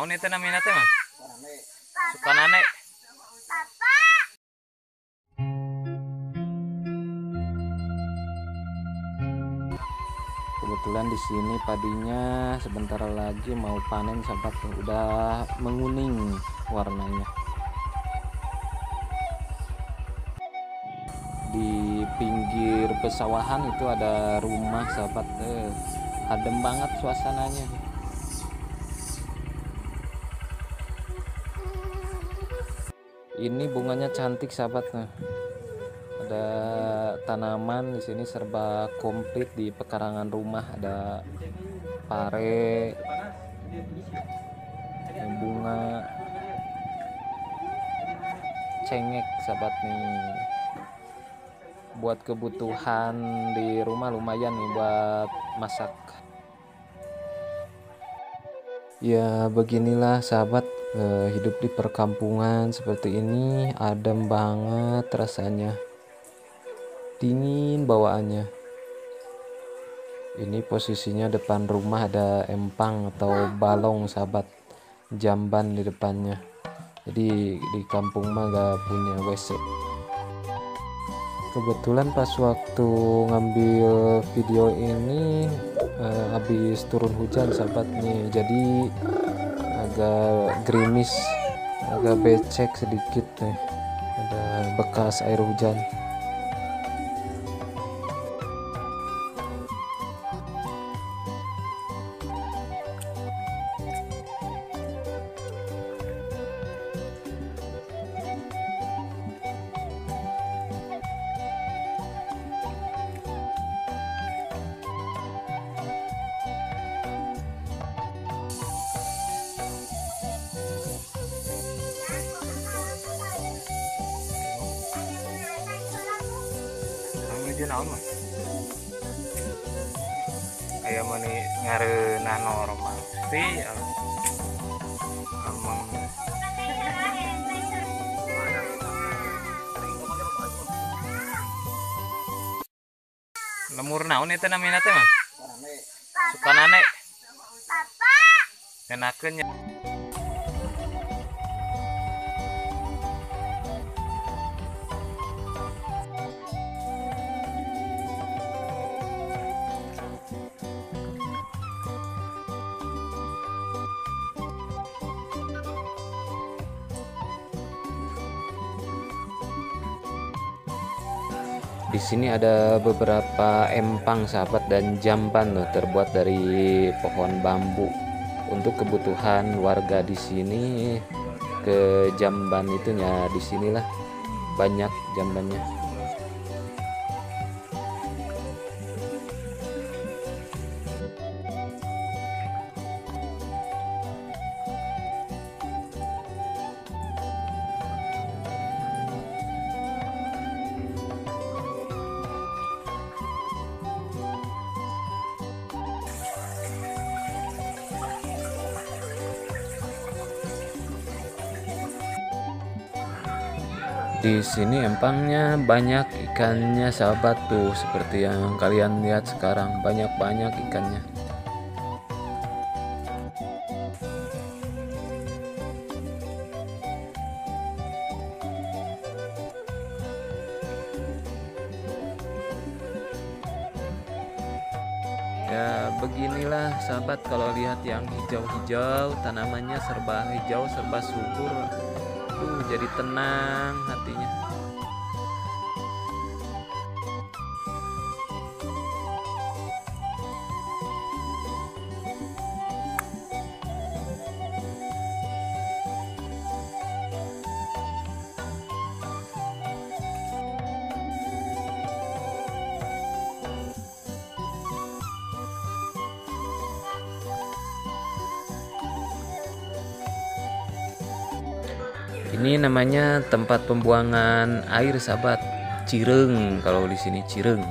naon itu namanya teh mah? Sukanane. Kebetulan di sini padinya sebentar lagi mau panen, sahabat, udah menguning warnanya. Di pinggir pesawahan itu ada rumah, sahabat, adem banget suasananya. Ini bunganya cantik, sahabat. Nah, ada tanaman di sini serba komplit di pekarangan rumah. Ada pare, bunga cengek, sahabat, nih. Buat kebutuhan di rumah lumayan nih buat masak. Ya beginilah, sahabat, hidup di perkampungan seperti ini adem banget rasanya, dingin bawaannya. Ini posisinya depan rumah ada empang atau balong, sahabat, jamban di depannya. Jadi di kampung mah gak punya WC. Kebetulan pas waktu ngambil video ini habis turun hujan, sahabat, nih, jadi agak gerimis, agak becek sedikit nih, ada bekas air hujan. Menuju naon mah? Aya mani ngareunah normal sih. Emang lemur naon itu namanya teh mah? Sukanane. Enakeun nya. Di sini ada beberapa empang, sahabat, dan jamban loh, terbuat dari pohon bambu. Untuk kebutuhan warga di sini, ke jamban itunya di sinilah banyak jambannya. Di sini empangnya banyak ikannya, sahabat, tuh seperti yang kalian lihat sekarang, banyak ikannya. Ya beginilah, sahabat, kalau lihat yang hijau-hijau, tanamannya serba hijau, serba subur. Jadi tenang hatinya. Ini namanya tempat pembuangan air, sahabat, Cireung, kalau di sini Cireung.